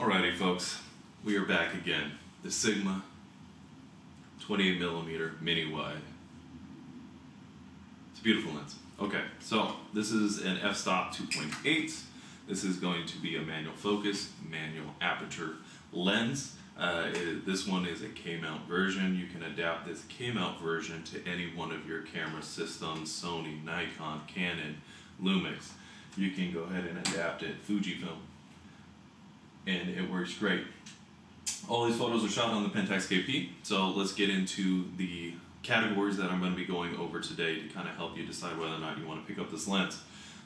Alrighty folks, we are back again. The Sigma 28mm mini wide. It's a beautiful lens. Okay, so this is an f2.8. This is going to be a manual focus, manual aperture lens. This one is a K-mount version. You can adapt this K-mount version to any one of your camera systems, Sony, Nikon, Canon, Lumix. You can go ahead and adapt it, Fujifilm, and it works great. All these photos are shot on the Pentax KP, so let's get into the categories that I'm going to be going over today to kind of help you decide whether or not you want to pick up this lens.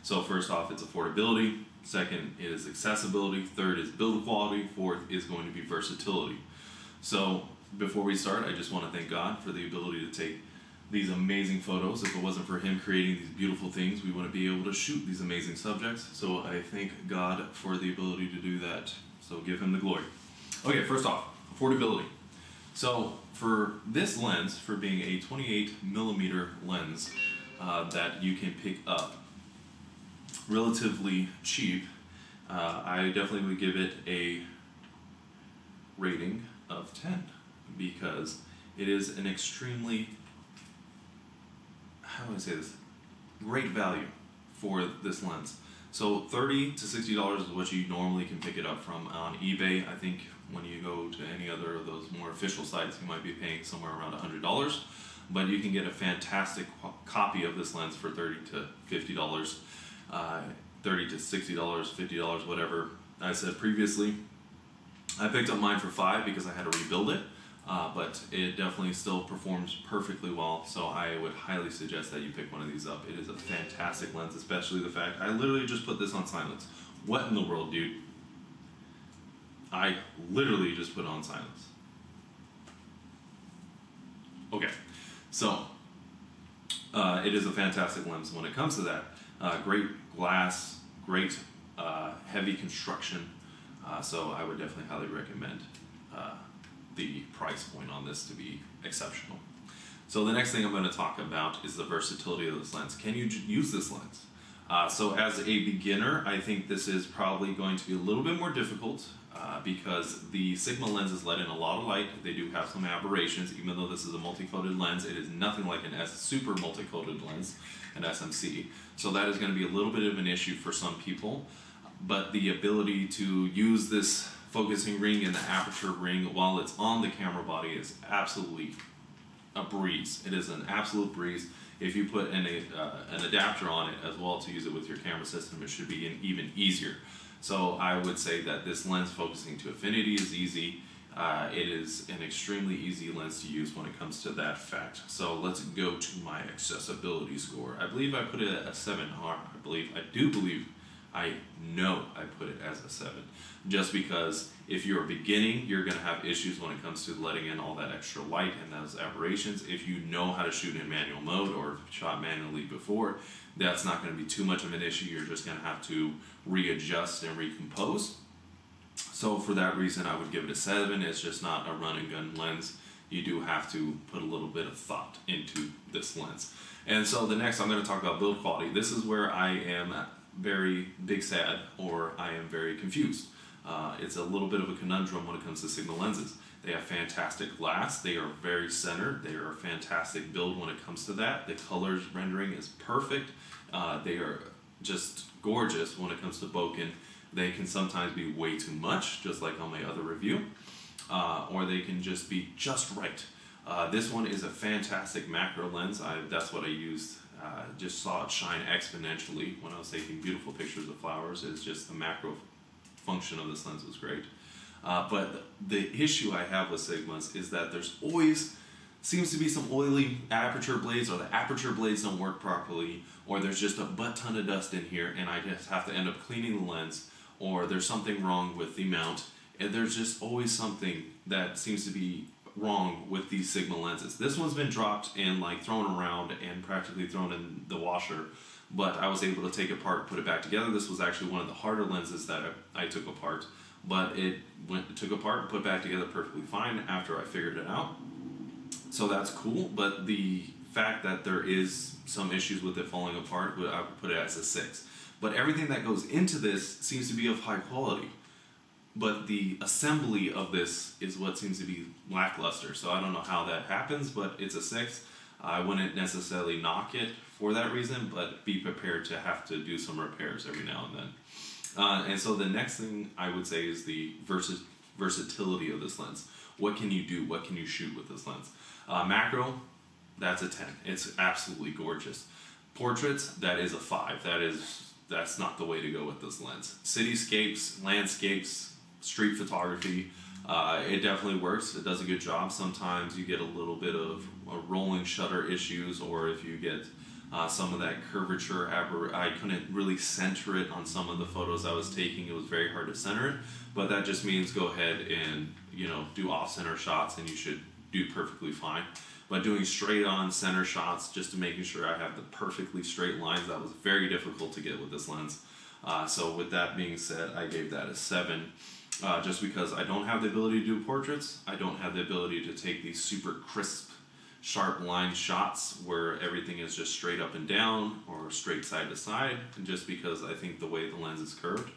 So first off, it's affordability. Second is accessibility. Third is build quality. Fourth is going to be versatility. So before we start, I just want to thank God for the ability to take these amazing photos. If it wasn't for Him creating these beautiful things, we wouldn't be able to shoot these amazing subjects. So I thank God for the ability to do that. So give Him the glory. Okay, first off, affordability. So for this lens, for being a 28mm lens that you can pick up relatively cheap, I definitely would give it a rating of 10 because it is an extremely, how do I say this, great value for this lens. So $30 to $60 is what you normally can pick it up from on eBay. I think when you go to any other of those more official sites, you might be paying somewhere around $100, but you can get a fantastic copy of this lens for $30 to $50, $30 to $60, $50, whatever. I said previously, I picked up mine for $5 because I had to rebuild it, but it definitely still performs perfectly well, so I would highly suggest that you pick one of these up. It is a fantastic lens, especially the fact I literally just put this on silence. What in the world, dude? I literally just put it on silence. Okay, so it is a fantastic lens when it comes to that. Great glass, great heavy construction, so I would definitely highly recommend the price point on this to be exceptional. So the next thing I'm going to talk about is the versatility of this lens. Can you use this lens? So as a beginner, I think this is probably going to be a little bit more difficult because the Sigma lenses let in a lot of light. They do have some aberrations. Even though this is a multi-coated lens, it is nothing like an super multi-coated lens, an SMC. So that is going to be a little bit of an issue for some people. But the ability to use this focusing ring and the aperture ring while it's on the camera body is absolutely a breeze. It is an absolute breeze. If you put an adapter on it as well to use it with your camera system, it should be even easier. So I would say that this lens focusing to affinity is easy. It is an extremely easy lens to use when it comes to that fact. So let's go to my accessibility score. I believe I put it at a 7. I know I put it as a 7. Just because if you're beginning, you're going to have issues when it comes to letting in all that extra light and those aberrations. If you know how to shoot in manual mode or shot manually before, that's not going to be too much of an issue. You're just going to have to readjust and recompose. So for that reason, I would give it a 7. It's just not a run and gun lens. You do have to put a little bit of thought into this lens. And so the next, I'm going to talk about build quality. This is where I am very big sad, or I am very confused. It's a little bit of a conundrum when it comes to Sigma lenses. They have fantastic glass. They are very centered. They are a fantastic build when it comes to that. The colors rendering is perfect. They are just gorgeous when it comes to bokeh. They can sometimes be way too much, just like on my other review, or they can just be just right. This one is a fantastic macro lens. That's what I used. Just saw it shine exponentially when I was taking beautiful pictures of flowers. It's just the macro function of this lens was great. But the issue I have with Sigmas is that there's always seems to be some oily aperture blades, or the aperture blades don't work properly, or there's just a butt ton of dust in here and I just have to end up cleaning the lens, or there's something wrong with the mount, and there's just always something that seems to be wrong with these Sigma lenses. This one's been dropped and like thrown around and practically thrown in the washer, but I was able to take it apart, put it back together. This was actually one of the harder lenses that I took apart, but it took apart and put back together perfectly fine after I figured it out. So that's cool, but the fact that there is some issues with it falling apart, I would put it as a 6. But everything that goes into this seems to be of high quality. but the assembly of this is what seems to be lackluster. So I don't know how that happens, but it's a 6. I wouldn't necessarily knock it for that reason, but be prepared to have to do some repairs every now and then. And so the next thing I would say is the versatility of this lens. What can you do? What can you shoot with this lens? Macro, that's a 10. It's absolutely gorgeous. Portraits, that is a 5. That's not the way to go with this lens. Cityscapes, landscapes, street photography, it definitely works. It does a good job. Sometimes you get a little bit of rolling shutter issues, or if you get some of that curvature, I couldn't really center it on some of the photos I was taking. It was very hard to center it, but that just means go ahead and do off-center shots and you should do perfectly fine. But doing straight on center shots, just to making sure I have the perfectly straight lines, that was very difficult to get with this lens. So with that being said, I gave that a 7. Just because I don't have the ability to do portraits. I don't have the ability to take these super crisp, sharp line shots where everything is just straight up and down or straight side to side, and just because I think the way the lens is curved.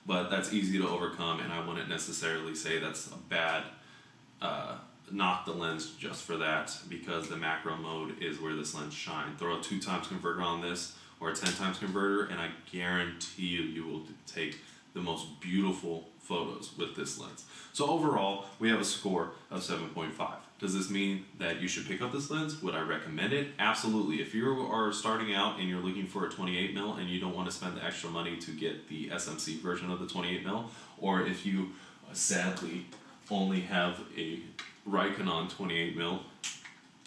But that's easy to overcome, and I wouldn't necessarily say that's a bad knock the lens just for that, because the macro mode is where this lens shines. Throw a 2x converter on this or a 10x converter, and I guarantee you will take the most beautiful photos with this lens. So overall, we have a score of 7.5. Does this mean that you should pick up this lens? Would I recommend it? Absolutely. If you are starting out and you're looking for a 28mm and you don't want to spend the extra money to get the SMC version of the 28mm, or if you sadly only have a Canon 28mm,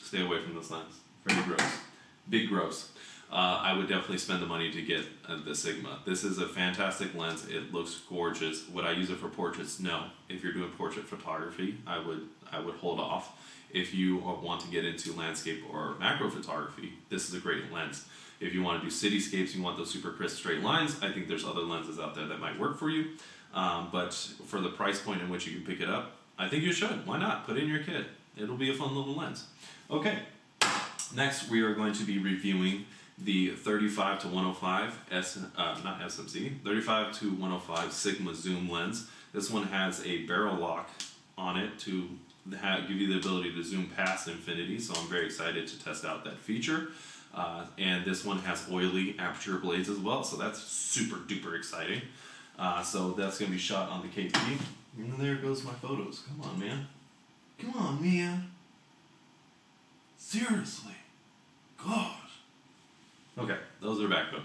stay away from this lens. Very gross. Big gross. I would definitely spend the money to get the Sigma. This is a fantastic lens. It looks gorgeous. Would I use it for portraits? No. If you're doing portrait photography, I would hold off. If you want to get into landscape or macro photography, this is a great lens. If you want to do cityscapes, you want those super crisp straight lines, I think there's other lenses out there that might work for you. But for the price point in which you can pick it up, I think you should. Why not? Put it in your kit. It'll be a fun little lens. Okay. Next, we are going to be reviewing the 35 to 105 not SMC, 35 to 105 Sigma zoom lens. This one has a barrel lock on it to give you the ability to zoom past infinity, so I'm very excited to test out that feature. And this one has oily aperture blades as well, so that's super duper exciting. So that's going to be shot on the KP. And there goes my photos. Come on, man. Come on, man. Seriously. Gosh. Okay, those are back though.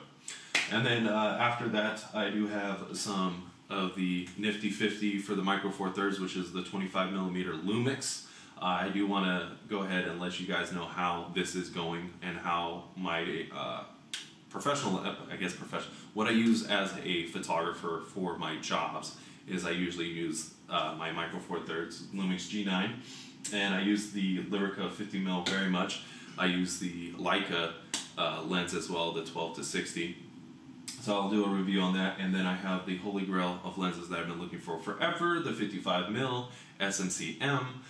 And then after that, I do have some of the Nifty 50 for the Micro Four Thirds, which is the 25mm Lumix. I do want to go ahead and let you guys know how this is going and how my what I use as a photographer for my jobs is I usually use my Micro Four Thirds Lumix G9, and I use the Lyrica 50mm very much. I use the Leica lens as well, the 12 to 60. So I'll do a review on that, and then I have the holy grail of lenses that I've been looking for forever, the 55mm SMC-M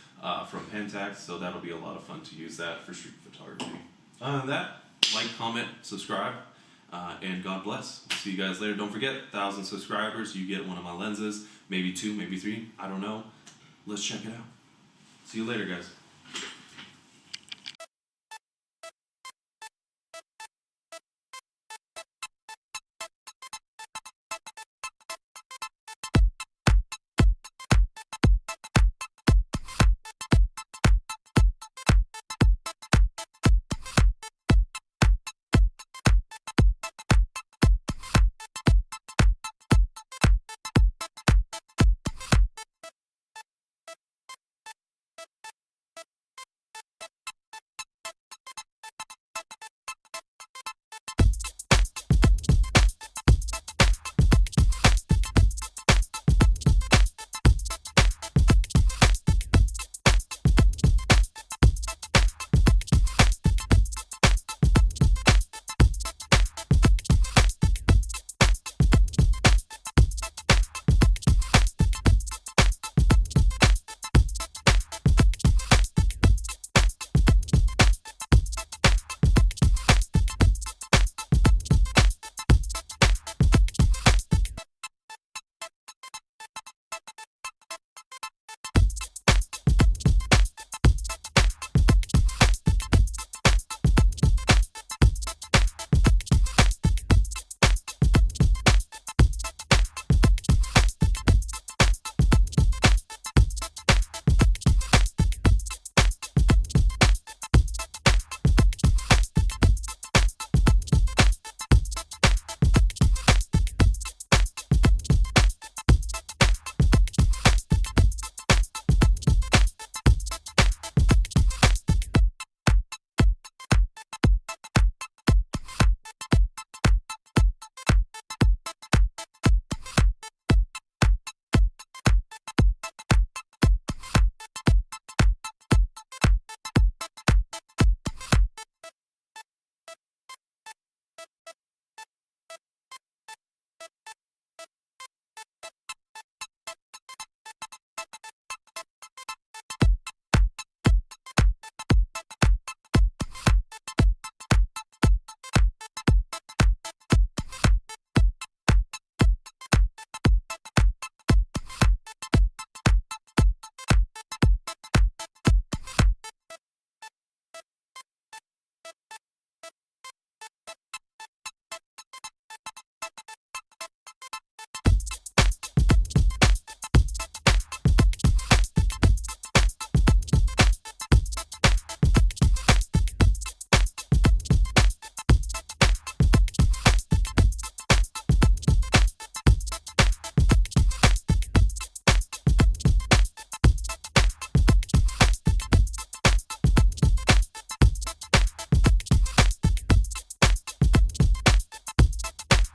from Pentax, so that'll be a lot of fun to use that for street photography. Other than that, like, comment, subscribe, and God bless. See you guys later. Don't forget, 1,000 subscribers, you get one of my lenses, maybe 2, maybe 3, I don't know. Let's check it out. See you later, guys.